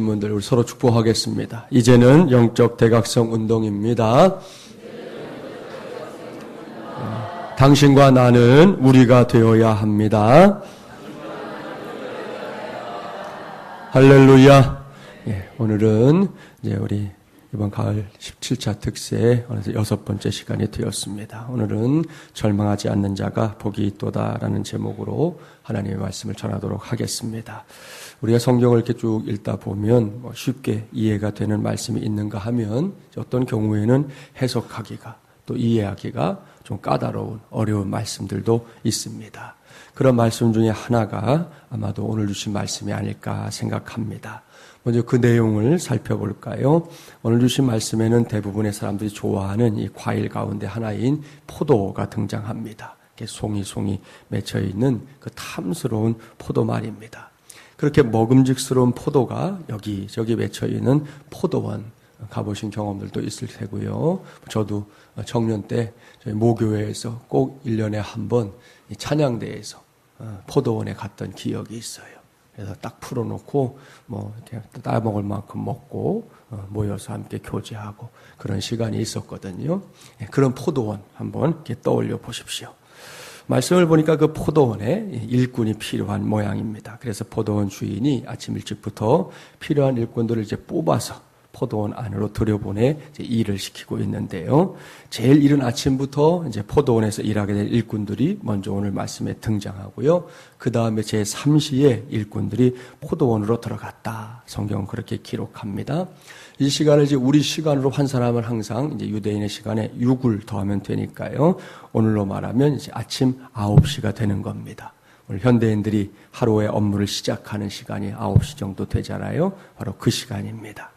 분들 우리 서로 축복하겠습니다. 이제는 영적 대각성 운동입니다. 당신과 나는 우리가 되어야 합니다. 할렐루야. 오늘은 이제 우리 이번 가을 17차 특세 어느새 6번째 시간이 되었습니다. 오늘은 절망하지 않는 자가 복이 있도다라는 제목으로 하나님의 말씀을 전하도록 하겠습니다. 우리가 성경을 이렇게 쭉 읽다 보면 쉽게 이해가 되는 말씀이 있는가 하면 어떤 경우에는 해석하기가 또 이해하기가 좀 까다로운 어려운 말씀들도 있습니다. 그런 말씀 중에 하나가 아마도 오늘 주신 말씀이 아닐까 생각합니다. 먼저 그 내용을 살펴볼까요? 오늘 주신 말씀에는 대부분의 사람들이 좋아하는 이 과일 가운데 하나인 포도가 등장합니다. 이렇게 송이 맺혀있는 그 탐스러운 포도말입니다. 그렇게 먹음직스러운 포도가 여기저기 맺혀있는 포도원 가보신 경험들도 있을 테고요. 저도 청년 때 저희 모교회에서 꼭 1년에 한 번 찬양대에서 포도원에 갔던 기억이 있어요. 그래서 딱 풀어놓고 이렇게 따먹을 만큼 먹고 모여서 함께 교제하고 그런 시간이 있었거든요. 그런 포도원 한번 이렇게 떠올려 보십시오. 말씀을 보니까 그 포도원에 일꾼이 필요한 모양입니다. 그래서 포도원 주인이 아침 일찍부터 필요한 일꾼들을 이제 뽑아서 포도원 안으로 들여보내 이제 일을 시키고 있는데요. 제일 이른 아침부터 이제 포도원에서 일하게 될 일꾼들이 먼저 오늘 말씀에 등장하고요. 그 다음에 제3시에 일꾼들이 포도원으로 들어갔다. 성경은 그렇게 기록합니다. 이 시간을 이제 우리 시간으로 환산하면 항상 이제 유대인의 시간에 6을 더하면 되니까요. 오늘로 말하면 이제 아침 9시가 되는 겁니다. 오늘 현대인들이 하루의 업무를 시작하는 시간이 9시 정도 되잖아요. 바로 그 시간입니다.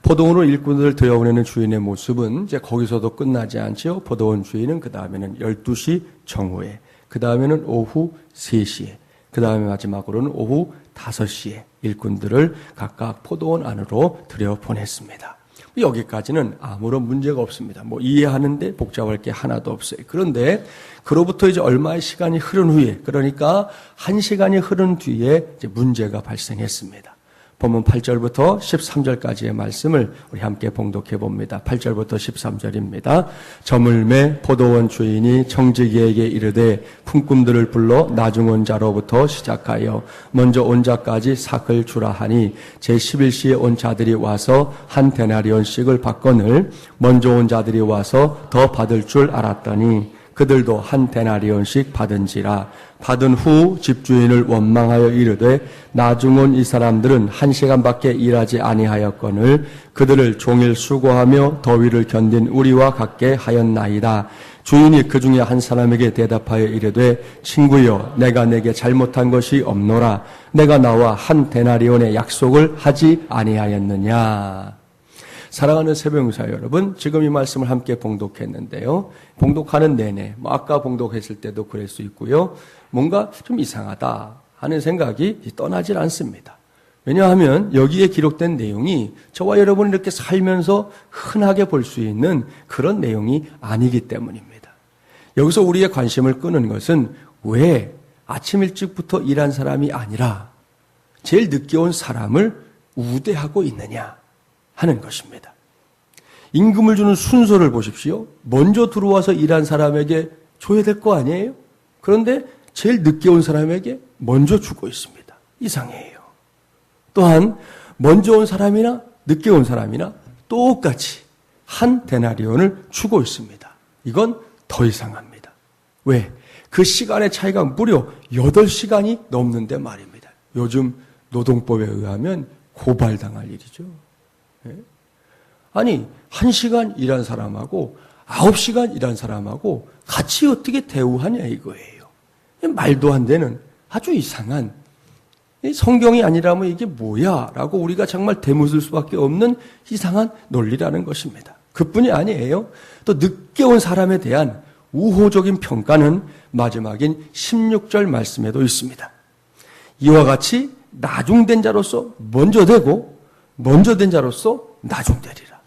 포도원으로 일꾼들을 들여보내는 주인의 모습은 이제 거기서도 끝나지 않죠. 포도원 주인은 그 다음에는 12시 정오에, 그 다음에는 오후 3시에, 그 다음에 마지막으로는 오후 5시에 일꾼들을 각각 포도원 안으로 들여보냈습니다. 여기까지는 아무런 문제가 없습니다. 이해하는데 복잡할 게 하나도 없어요. 그런데 그로부터 이제 얼마의 시간이 흐른 후에, 그러니까 1시간이 흐른 뒤에 이제 문제가 발생했습니다. 본문 8절부터 13절까지의 말씀을 우리 함께 봉독해 봅니다. 8절부터 13절입니다. 저물매 포도원 주인이 청지기에게 이르되 품꾼들을 불러 나중 온 자로부터 시작하여 먼저 온 자까지 삭을 주라 하니 제11시에 온 자들이 와서 한 데나리온씩을 받거늘 먼저 온 자들이 와서 더 받을 줄 알았더니 그들도 한 데나리온씩 받은지라. 받은 후 집주인을 원망하여 이르되 나중 온 이 사람들은 1시간밖에 일하지 아니하였거늘 그들을 종일 수고하며 더위를 견딘 우리와 같게 하였나이다. 주인이 그 중에 한 사람에게 대답하여 이르되 친구여 내가 내게 잘못한 것이 없노라. 내가 나와 한 데나리온의 약속을 하지 아니하였느냐. 사랑하는 새벽용사 여러분, 지금 이 말씀을 함께 봉독했는데요. 봉독하는 내내, 아까 봉독했을 때도 그럴 수 있고요. 뭔가 좀 이상하다 하는 생각이 떠나질 않습니다. 왜냐하면 여기에 기록된 내용이 저와 여러분이 이렇게 살면서 흔하게 볼 수 있는 그런 내용이 아니기 때문입니다. 여기서 우리의 관심을 끄는 것은 왜 아침 일찍부터 일한 사람이 아니라 제일 늦게 온 사람을 우대하고 있느냐 하는 것입니다. 임금을 주는 순서를 보십시오. 먼저 들어와서 일한 사람에게 줘야 될 거 아니에요? 그런데 제일 늦게 온 사람에게 먼저 주고 있습니다. 이상해요. 또한 먼저 온 사람이나 늦게 온 사람이나 똑같이 한 데나리온을 주고 있습니다. 이건 더 이상합니다. 왜? 그 시간의 차이가 무려 8시간이 넘는데 말입니다. 요즘 노동법에 의하면 고발당할 일이죠. 아니 1시간 일한 사람하고 9시간 일한 사람하고 같이 어떻게 대우하냐 이거예요. 말도 안 되는 아주 이상한, 성경이 아니라면 이게 뭐야 라고 우리가 정말 되묻을 수밖에 없는 이상한 논리라는 것입니다. 그뿐이 아니에요. 또 늦게 온 사람에 대한 우호적인 평가는 마지막인 16절 말씀에도 있습니다. 이와 같이 나중된 자로서 먼저 되고 먼저 된 자로서 나중되리라.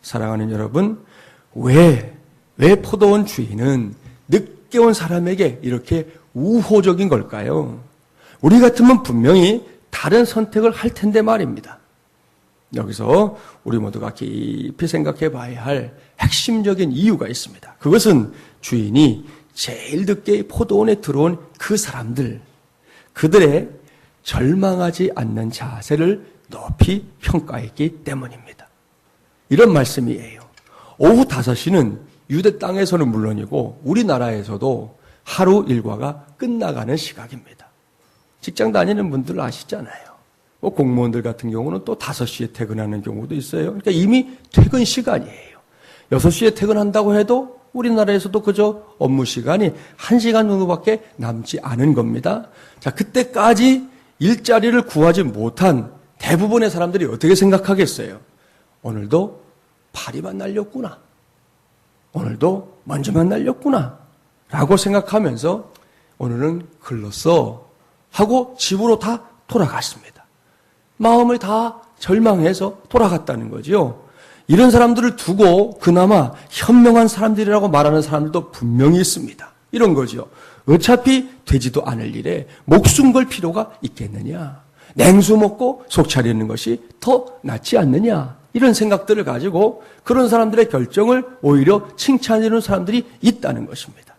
사랑하는 여러분, 왜 포도원 주인은 늦게 온 사람에게 이렇게 우호적인 걸까요? 우리 같으면 분명히 다른 선택을 할 텐데 말입니다. 여기서 우리 모두가 깊이 생각해 봐야 할 핵심적인 이유가 있습니다. 그것은 주인이 제일 늦게 포도원에 들어온 그 사람들, 그들의 절망하지 않는 자세를 높이 평가했기 때문입니다. 이런 말씀이에요. 오후 5시는 유대 땅에서는 물론이고 우리나라에서도 하루 일과가 끝나가는 시각입니다. 직장 다니는 분들 아시잖아요. 뭐 공무원들 같은 경우는 또 5시에 퇴근하는 경우도 있어요. 그러니까 이미 퇴근 시간이에요. 6시에 퇴근한다고 해도 우리나라에서도 그저 업무 시간이 1시간 정도밖에 남지 않은 겁니다. 자, 그때까지 일자리를 구하지 못한 대부분의 사람들이 어떻게 생각하겠어요? 오늘도 파리만 날렸구나. 오늘도 먼지만 날렸구나. 라고 생각하면서 오늘은 글렀어 하고 집으로 다 돌아갔습니다. 마음을 다 절망해서 돌아갔다는 거죠. 이런 사람들을 두고 그나마 현명한 사람들이라고 말하는 사람들도 분명히 있습니다. 이런 거죠. 어차피 되지도 않을 일에 목숨 걸 필요가 있겠느냐. 냉수 먹고 속 차리는 것이 더 낫지 않느냐. 이런 생각들을 가지고 그런 사람들의 결정을 오히려 칭찬해주는 사람들이 있다는 것입니다.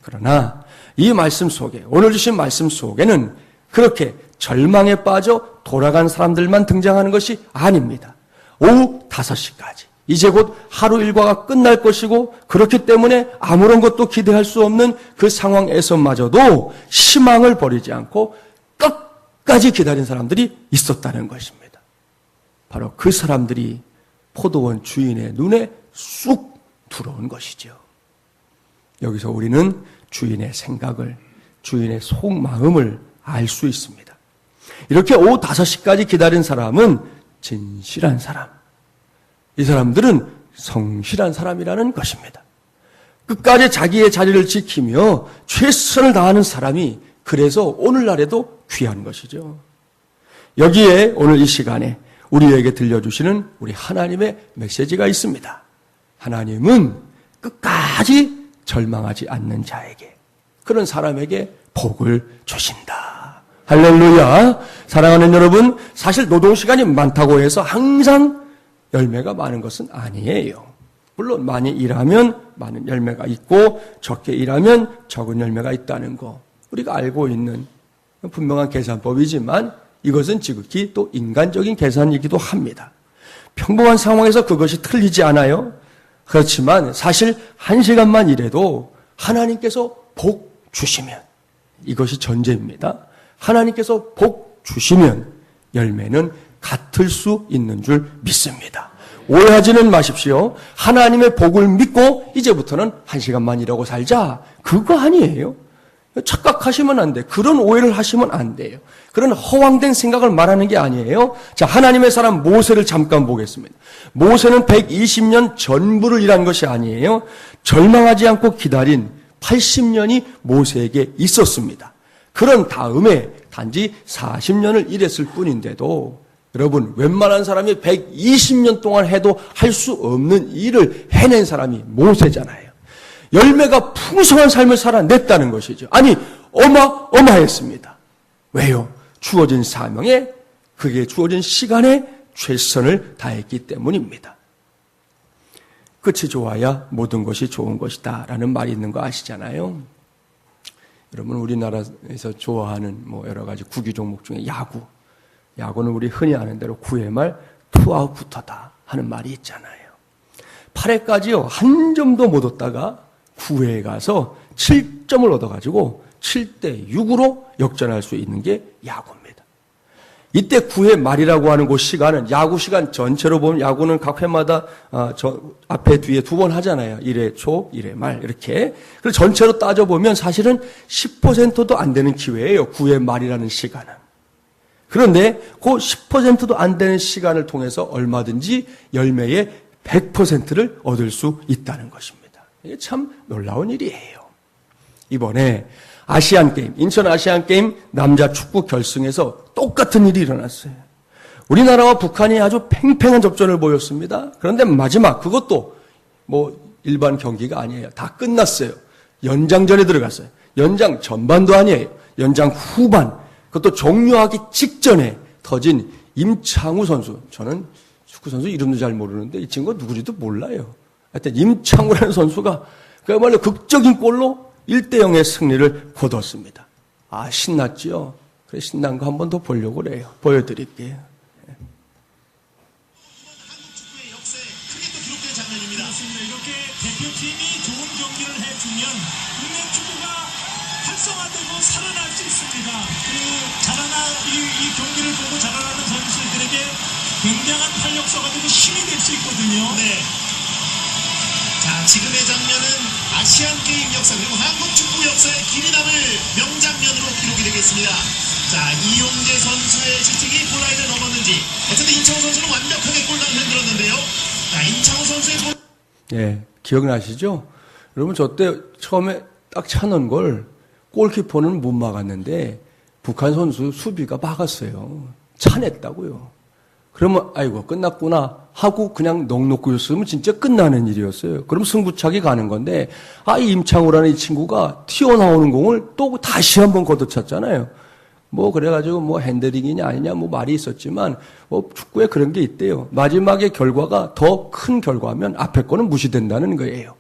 그러나 이 말씀 속에, 오늘 주신 말씀 속에는 그렇게 절망에 빠져 돌아간 사람들만 등장하는 것이 아닙니다. 오후 5시까지. 이제 곧 하루 일과가 끝날 것이고 그렇기 때문에 아무런 것도 기대할 수 없는 그 상황에서마저도 희망을 버리지 않고 끝까지 기다린 사람들이 있었다는 것입니다. 바로 그 사람들이 포도원 주인의 눈에 쑥 들어온 것이죠. 여기서 우리는 주인의 생각을, 주인의 속마음을 알 수 있습니다. 이렇게 오후 5시까지 기다린 사람은 진실한 사람, 이 사람들은 성실한 사람이라는 것입니다. 끝까지 자기의 자리를 지키며 최선을 다하는 사람이 그래서 오늘날에도 귀한 것이죠. 여기에 오늘 이 시간에 우리에게 들려주시는 우리 하나님의 메시지가 있습니다. 하나님은 끝까지 절망하지 않는 자에게, 그런 사람에게 복을 주신다. 할렐루야. 사랑하는 여러분, 사실 노동시간이 많다고 해서 항상 열매가 많은 것은 아니에요. 물론 많이 일하면 많은 열매가 있고 적게 일하면 적은 열매가 있다는 거 우리가 알고 있는 분명한 계산법이지만 이것은 지극히 또 인간적인 계산이기도 합니다. 평범한 상황에서 그것이 틀리지 않아요. 그렇지만 사실 1시간만 일해도 하나님께서 복 주시면, 이것이 전제입니다. 하나님께서 복 주시면 열매는 같을 수 있는 줄 믿습니다. 오해하지는 마십시오. 하나님의 복을 믿고 이제부터는 1시간만 일하고 살자. 그거 아니에요. 착각하시면 안 돼. 그런 오해를 하시면 안 돼요. 그런 허황된 생각을 말하는 게 아니에요. 자, 하나님의 사람 모세를 잠깐 보겠습니다. 모세는 120년 전부를 일한 것이 아니에요. 절망하지 않고 기다린 80년이 모세에게 있었습니다. 그런 다음에 단지 40년을 일했을 뿐인데도 여러분, 웬만한 사람이 120년 동안 해도 할 수 없는 일을 해낸 사람이 모세잖아요. 열매가 풍성한 삶을 살아냈다는 것이죠. 아니, 어마어마했습니다. 왜요? 주어진 사명에, 그게 주어진 시간에 최선을 다했기 때문입니다. 끝이 좋아야 모든 것이 좋은 것이다 라는 말이 있는 거 아시잖아요. 여러분, 우리나라에서 좋아하는 여러 가지 구기 종목 중에 야구는 우리 흔히 아는 대로 9회 말 투아웃부터다 하는 말이 있잖아요. 8회까지요, 한 점도 못 얻다가 9회에 가서 7점을 얻어가지고 7대6으로 역전할 수 있는 게 야구입니다. 이때 9회 말이라고 하는 그 시간은 야구 시간 전체로 보면 야구는 각 회마다 앞에 뒤에 2번 하잖아요. 1회 초, 1회 말 이렇게. 그래서 전체로 따져보면 사실은 10%도 안 되는 기회예요. 9회 말이라는 시간은. 그런데 그 10%도 안 되는 시간을 통해서 얼마든지 열매의 100%를 얻을 수 있다는 것입니다. 이게 참 놀라운 일이에요. 이번에 아시안게임, 인천 아시안게임 남자 축구 결승에서 똑같은 일이 일어났어요. 우리나라와 북한이 아주 팽팽한 접전을 보였습니다. 그런데 마지막, 그것도 일반 경기가 아니에요. 다 끝났어요. 연장전에 들어갔어요. 연장 전반도 아니에요. 연장 후반, 그것도 종료하기 직전에 터진 임창우 선수, 저는 축구 선수 이름도 잘 모르는데 이 친구가 누구지도 몰라요. 하여튼 임창우라는 선수가 그야말로 극적인 골로 1대0의 승리를 거뒀습니다. 아, 신났죠? 그래, 신난 거 한 번 더 보려고 그래요. 보여드릴게요. 한국 축구의 역사에 크게 또 기록된 장면입니다. 그렇습니다. 이렇게 대표팀이 좋은 경기를 해주면 국내 축구가 활성화되고 살아날 수 있습니다. 이 경기를 보고 자라나는 선수들에게 굉장한 활력소가 되고 힘이 될 수 있거든요. 네. 자, 지금의 장면은 아시안 게임 역사 그리고 한국 축구 역사의 길이 남을 명장면으로 기록이 되겠습니다. 자, 이용재 선수의 슈팅이 골라인을 넘었는지 어쨌든 임창우 선수는 완벽하게 골망을 흔들었는데요. 자, 임창우 선수의 골. 예, 기억나시죠? 여러분 저 때 처음에 딱 차는 걸 골키퍼는 못 막았는데 북한 선수 수비가 막았어요. 차냈다고요. 그러면 아이고 끝났구나 하고 그냥 넋 놓고 있으면 진짜 끝나는 일이었어요. 그럼 승부차기 가는 건데 이 임창우라는 이 친구가 튀어나오는 공을 또 다시 한번 걷어찼잖아요. 뭐 그래가지고 뭐 핸들링이냐 아니냐 뭐 말이 있었지만 뭐 축구에 그런 게 있대요. 마지막에 결과가 더 큰 결과면 앞에 거는 무시된다는 거예요.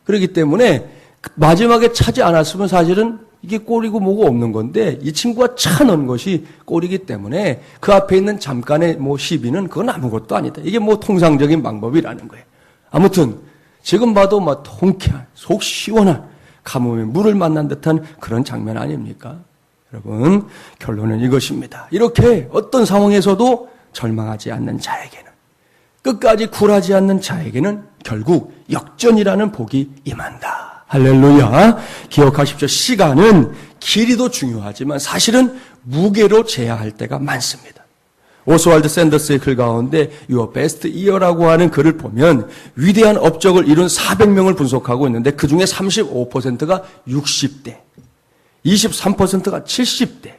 그렇기 때문에 마지막에 차지 않았으면 사실은 이게 골이고 뭐고 없는 건데 이 친구가 차 넣은 것이 골이기 때문에 그 앞에 있는 잠깐의 뭐 시비는 그건 아무것도 아니다. 이게 뭐 통상적인 방법이라는 거예요. 아무튼 지금 봐도 막 통쾌한 속 시원한 가뭄에 물을 만난 듯한 그런 장면 아닙니까? 여러분 결론은 이것입니다. 이렇게 어떤 상황에서도 절망하지 않는 자에게는 끝까지 굴하지 않는 자에게는 결국 역전이라는 복이 임한다. 할렐루야. 기억하십시오. 시간은 길이도 중요하지만 사실은 무게로 재야 할 때가 많습니다. 오스왈드 샌더스의 글 가운데 Your Best Year라고 하는 글을 보면 위대한 업적을 이룬 400명을 분석하고 있는데 그중에 35%가 60대, 23%가 70대,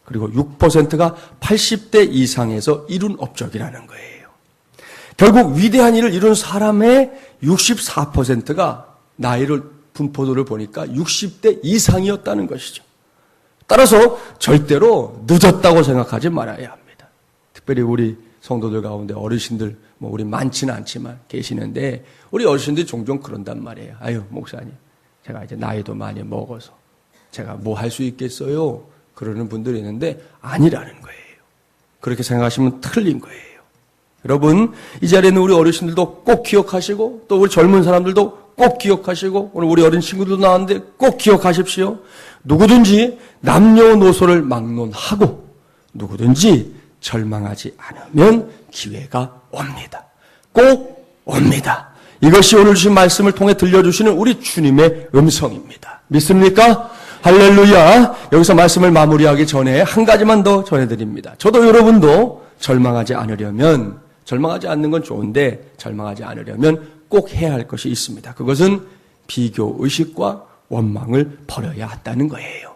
그리고 6%가 80대 이상에서 이룬 업적이라는 거예요. 결국 위대한 일을 이룬 사람의 64%가 나이를 분포도를 보니까 60대 이상이었다는 것이죠. 따라서 절대로 늦었다고 생각하지 말아야 합니다. 특별히 우리 성도들 가운데 어르신들, 뭐 우리 많지는 않지만 계시는데 우리 어르신들이 종종 그런단 말이에요. 아유, 목사님, 제가 이제 나이도 많이 먹어서 제가 뭐 할 수 있겠어요? 그러는 분들이 있는데 아니라는 거예요. 그렇게 생각하시면 틀린 거예요. 여러분, 이 자리에 있는 우리 어르신들도 꼭 기억하시고 또 우리 젊은 사람들도 꼭 기억하시고 오늘 우리 어린 친구들도 나왔는데 꼭 기억하십시오. 누구든지 남녀노소를 막론하고 누구든지 절망하지 않으면 기회가 옵니다. 꼭 옵니다. 이것이 오늘 주신 말씀을 통해 들려주시는 우리 주님의 음성입니다. 믿습니까? 할렐루야. 여기서 말씀을 마무리하기 전에 한 가지만 더 전해드립니다. 저도 여러분도 절망하지 않으려면, 절망하지 않는 건 좋은데 절망하지 않으려면 꼭 해야 할 것이 있습니다. 그것은 비교의식과 원망을 버려야 한다는 거예요.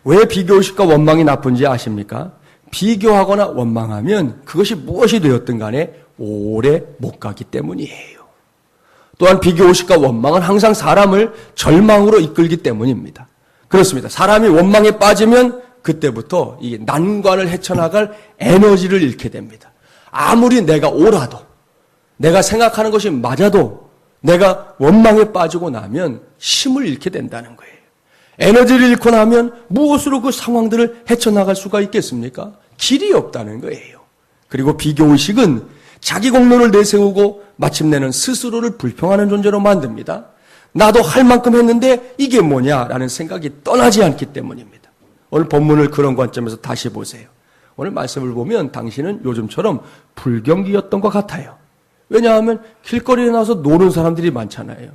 왜 비교의식과 원망이 나쁜지 아십니까? 비교하거나 원망하면 그것이 무엇이 되었든 간에 오래 못 가기 때문이에요. 또한 비교의식과 원망은 항상 사람을 절망으로 이끌기 때문입니다. 그렇습니다. 사람이 원망에 빠지면 그때부터 이 난관을 헤쳐나갈 에너지를 잃게 됩니다. 아무리 내가 옳아도 내가 생각하는 것이 맞아도 내가 원망에 빠지고 나면 힘을 잃게 된다는 거예요. 에너지를 잃고 나면 무엇으로 그 상황들을 헤쳐나갈 수가 있겠습니까? 길이 없다는 거예요. 그리고 비교의식은 자기 공로를 내세우고 마침내는 스스로를 불평하는 존재로 만듭니다. 나도 할 만큼 했는데 이게 뭐냐라는 생각이 떠나지 않기 때문입니다. 오늘 본문을 그런 관점에서 다시 보세요. 오늘 말씀을 보면 당신은 요즘처럼 불경기였던 것 같아요. 왜냐하면 길거리에 나와서 노는 사람들이 많잖아요.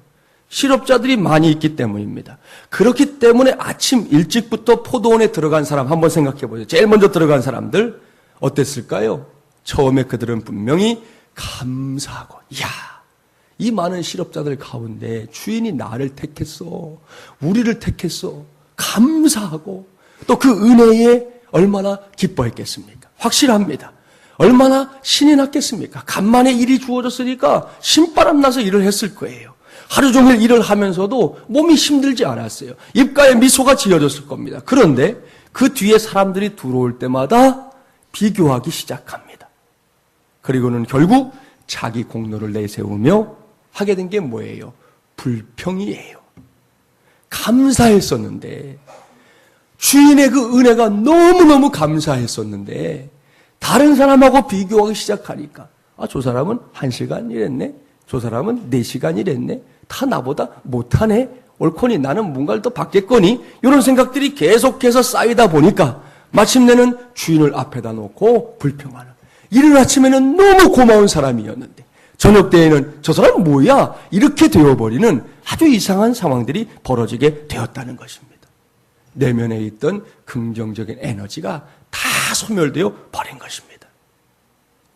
실업자들이 많이 있기 때문입니다. 그렇기 때문에 아침 일찍부터 포도원에 들어간 사람 한번 생각해 보세요. 제일 먼저 들어간 사람들 어땠을까요? 처음에 그들은 분명히 감사하고, 이야, 이 많은 실업자들 가운데 주인이 나를 택했어, 우리를 택했어, 감사하고 또 그 은혜에 얼마나 기뻐했겠습니까? 확실합니다. 얼마나 신이 났겠습니까? 간만에 일이 주어졌으니까 신바람 나서 일을 했을 거예요. 하루 종일 일을 하면서도 몸이 힘들지 않았어요. 입가에 미소가 지어졌을 겁니다. 그런데 그 뒤에 사람들이 들어올 때마다 비교하기 시작합니다. 그리고는 결국 자기 공로를 내세우며 하게 된 게 뭐예요? 불평이에요. 감사했었는데, 주인의 그 은혜가 너무너무 감사했었는데 다른 사람하고 비교하기 시작하니까 저 사람은 1시간 일했네, 저 사람은 4시간 일했네, 다 나보다 못하네, 옳거니 나는 뭔가를 더 받겠거니, 이런 생각들이 계속해서 쌓이다 보니까 마침내는 주인을 앞에다 놓고 불평하는, 이른 아침에는 너무 고마운 사람이었는데 저녁 때에는 저 사람 뭐야, 이렇게 되어버리는 아주 이상한 상황들이 벌어지게 되었다는 것입니다. 내면에 있던 긍정적인 에너지가 다 소멸되어 버린 것입니다.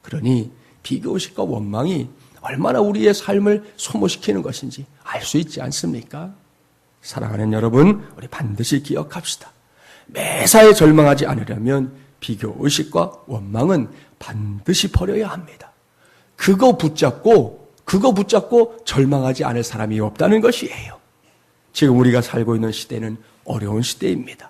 그러니 비교의식과 원망이 얼마나 우리의 삶을 소모시키는 것인지 알 수 있지 않습니까? 사랑하는 여러분, 우리 반드시 기억합시다. 매사에 절망하지 않으려면 비교의식과 원망은 반드시 버려야 합니다. 그거 붙잡고 절망하지 않을 사람이 없다는 것이에요. 지금 우리가 살고 있는 시대는 어려운 시대입니다.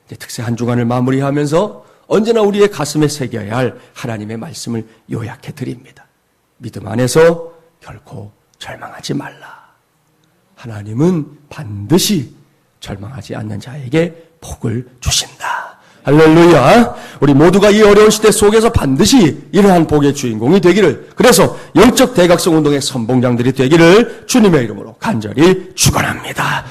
이제 특세 한 주간을 마무리하면서 언제나 우리의 가슴에 새겨야 할 하나님의 말씀을 요약해 드립니다. 믿음 안에서 결코 절망하지 말라. 하나님은 반드시 절망하지 않는 자에게 복을 주신다. 할렐루야. 우리 모두가 이 어려운 시대 속에서 반드시 이러한 복의 주인공이 되기를, 그래서 영적 대각성 운동의 선봉장들이 되기를 주님의 이름으로 간절히 축원합니다.